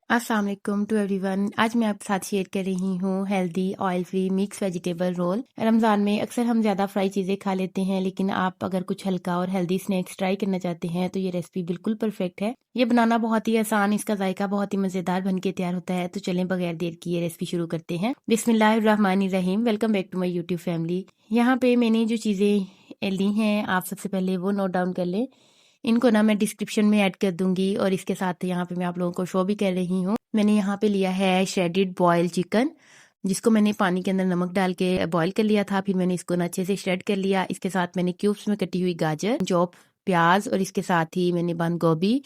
अस्सलाम वालेकुम to everyone. आज मैं आपके साथ शेयर कर रही हूँ healthy oil free mix vegetable roll. Ramzan में अक्सर हम ज़्यादा फ्राई चीज़ें खा लेते हैं, लेकिन आप अगर कुछ हल्का और हेल्दी स्नैक्स ट्राई करना चाहते हैं तो ये रेसिपी बिल्कुल परफेक्ट है। ये बनाना बहुत ही आसान, इसका जायका बहुत ही मज़ेदार बन के तैयार होता है। तो चलें बगैर देर की ये रेसिपी शुरू करते हैं। बिस्मिल्लाहिर्रहमानिर्रहीम। Welcome back to my YouTube family. यहाँ पे मैंने जो चीज़ें ली हैं आप सबसे पहले वो नोट डाउन कर लें। इनको ना मैं डिस्क्रिप्शन में ऐड कर दूंगी और इसके साथ यहाँ पे मैं आप लोगों को शो भी कर रही हूँ। मैंने यहाँ पे लिया है श्रेडेड बॉयल चिकन, जिसको मैंने पानी के अंदर नमक डाल के बॉईल कर लिया था। फिर मैंने इसको ना अच्छे से श्रेड कर लिया। इसके साथ मैंने क्यूब्स में कटी हुई गाजर, चॉप प्याज और इसके साथ ही मैंने बंद गोभी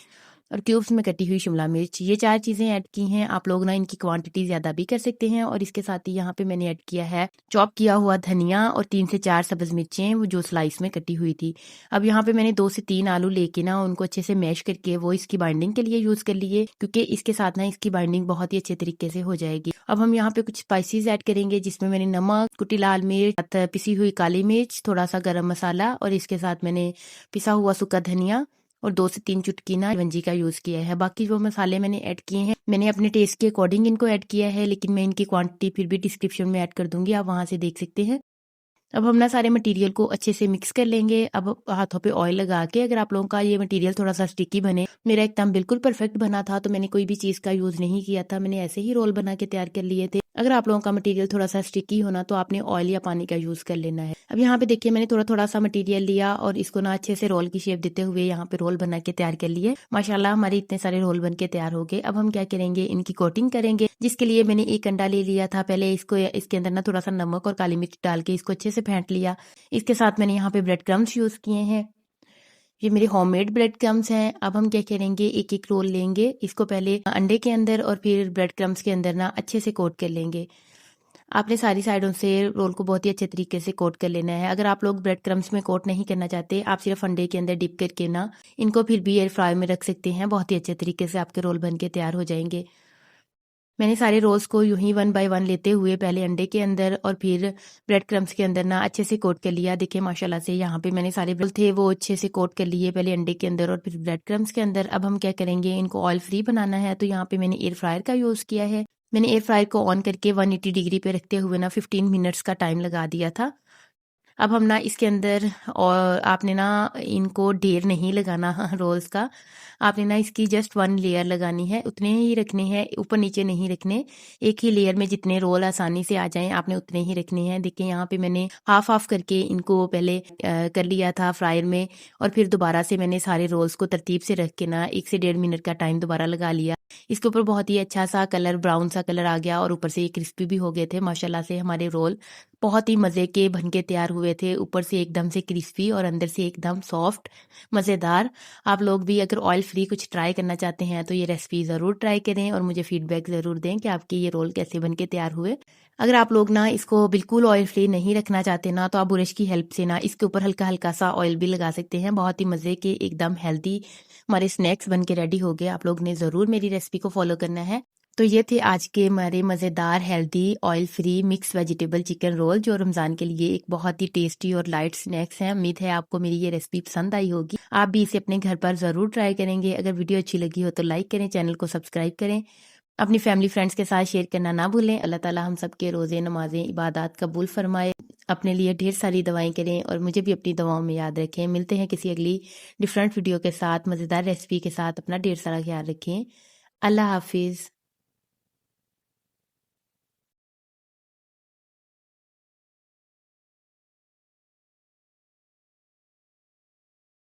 और क्यूब्स में कटी हुई शिमला मिर्च, ये 4 चीज़ें ऐड की हैं। आप लोग ना इनकी क्वांटिटी ज़्यादा भी कर सकते हैं। और इसके साथ ही यहाँ पे मैंने ऐड किया है चॉप किया हुआ धनिया और 3 से 4 सब्ज़ मिर्चें, वो जो स्लाइस में कटी हुई थी। अब यहाँ पे मैंने 2 से 3 आलू लेके ना उनको अच्छे से मैश करके वो इसकी बाइंडिंग के लिए यूज़ कर लिए, क्योंकि इसके साथ ना इसकी बाइंडिंग बहुत ही अच्छे तरीके से हो जाएगी। अब हम यहाँ पे कुछ स्पाइसेस ऐड करेंगे, जिसमें मैंने नमक, कुटी लाल मिर्च, पिसी हुई काली मिर्च, थोड़ा सा गरम मसाला और इसके साथ मैंने पिसा हुआ सूखा धनिया और 2 से 3 चुटकी ना वंजी का यूज़ किया है। बाकी जो मसाले मैंने ऐड किए हैं, मैंने अपने टेस्ट के अकॉर्डिंग इनको ऐड किया है, लेकिन मैं इनकी क्वांटिटी फिर भी डिस्क्रिप्शन में ऐड कर दूंगी, आप वहां से देख सकते हैं। अब हम ना सारे मटेरियल को अच्छे से मिक्स कर लेंगे। अब हाथों पे ऑयल लगा के, अगर आप लोगों का ये मटेरियल थोड़ा सा स्टिकी बने, मेरा एकदम बिल्कुल परफेक्ट बना था तो मैंने कोई भी चीज़ का यूज़ नहीं किया था, मैंने ऐसे ही रोल बना के तैयार कर लिए थे। अगर आप लोगों का मटेरियल थोड़ा सा स्टिकी होना तो आपने ऑयल या पानी का यूज़ कर लेना है। अब यहाँ पे देखिए मैंने थोड़ा थोड़ा सा मटेरियल लिया और इसको ना अच्छे से रोल की शेप देते हुए यहाँ पे रोल बना के तैयार कर लिए। माशाल्लाह हमारे इतने सारे रोल बन के तैयार हो गए। अब हम क्या करेंगे, इनकी कोटिंग करेंगे, जिसके लिए मैंने एक अंडा ले लिया था। पहले इसको इसके अंदर ना थोड़ा सा नमक और काली मिर्च डाल के इसको अच्छे से फेंट लिया। इसके साथ मैंने यहाँ पे ब्रेड क्रम्स यूज़ किए हैं, ये मेरे होममेड ब्रेड क्रम्स हैं। अब हम क्या करेंगे, एक एक रोल लेंगे, इसको पहले अंडे के अंदर और फिर ब्रेड क्रम्स के अंदर ना अच्छे से कोट कर लेंगे। आपने सारी साइडों से रोल को बहुत ही अच्छे तरीके से कोट कर लेना है। अगर आप लोग ब्रेड क्रम्स में कोट नहीं करना चाहते, आप सिर्फ अंडे के अंदर डिप करके ना इनको फिर भी एयर फ्राई में रख सकते हैं, बहुत ही अच्छे तरीके से आपके रोल बन के तैयार हो जाएंगे। मैंने सारे रोल्स को यूं ही 1 बाय 1 लेते हुए पहले अंडे के अंदर और फिर ब्रेड क्रम्स के अंदर ना अच्छे से कोट कर लिया। देखिए माशाल्लाह से यहाँ पे मैंने सारे रोल थे वो अच्छे से कोट कर लिए, पहले अंडे के अंदर और फिर ब्रेड क्रम्स के अंदर। अब हम क्या करेंगे, इनको ऑयल फ्री बनाना है, तो यहाँ पे मैंने एयर फ्रायर का यूज़ किया है। मैंने एयर फ्रायर को ऑन करके 180 डिग्री पे रखते हुए ना 15 मिनट्स का टाइम लगा दिया था। अब हम ना इसके अंदर, और आपने ना इनको ढेर नहीं लगाना रोल्स का, आपने ना इसकी जस्ट 1 लेयर लगानी है, उतने ही रखने हैं, ऊपर नीचे नहीं रखने। एक ही लेयर में जितने रोल आसानी से आ जाएं आपने उतने ही रखने हैं। देखिए यहाँ पे मैंने हाफ हाफ करके इनको पहले कर लिया था फ्रायर में, और फिर दोबारा से मैंने सारे रोल्स को तरतीब से रख के ना 1 से 1.5 मिनट का टाइम दोबारा लगा लिया। इसके ऊपर बहुत ही अच्छा सा कलर, ब्राउन सा कलर आ गया और ऊपर से ये क्रिस्पी भी हो गए थे। माशाल्लाह से हमारे रोल बहुत ही मज़े के बन के तैयार हुए थे, ऊपर से एकदम से क्रिस्पी और अंदर से एकदम सॉफ्ट, मज़ेदार। आप लोग भी अगर ऑयल फ्री कुछ ट्राई करना चाहते हैं तो ये रेसिपी ज़रूर ट्राई करें और मुझे फीडबैक ज़रूर दें कि आपके ये रोल कैसे बन के तैयार हुए। अगर आप लोग ना इसको बिल्कुल ऑयल फ्री नहीं रखना चाहते ना, तो आप ब्रश की हेल्प से ना इसके ऊपर हल्का हल्का सा ऑयल भी लगा सकते हैं। बहुत ही मज़े के एकदम हेल्दी हमारे स्नैक्स बन के रेडी हो गए। आप लोग ने ज़रूर मेरी रेसिपी को फॉलो करना है। तो ये थे आज के हमारे मज़ेदार healthy oil free mix vegetable chicken roll, जो रमज़ान के लिए एक बहुत ही टेस्टी और लाइट स्नैक्स हैं। उम्मीद है आपको मेरी ये रेसिपी पसंद आई होगी, आप भी इसे अपने घर पर ज़रूर ट्राई करेंगे। अगर वीडियो अच्छी लगी हो तो लाइक करें, चैनल को सब्सक्राइब करें, अपनी फैमिली फ्रेंड्स के साथ शेयर करना ना भूलें। अल्लाह ताला हम सब के रोज़े, नमाजें, इबादत कबूल फरमाए। अपने लिए ढेर सारी दवाएं करें और मुझे भी अपनी दवाओं में याद रखें। मिलते हैं किसी अगली डिफरेंट वीडियो के साथ, मज़ेदार रेसिपी के साथ। अपना ढेर सारा ख्याल रखें। अल्लाह हाफिज़।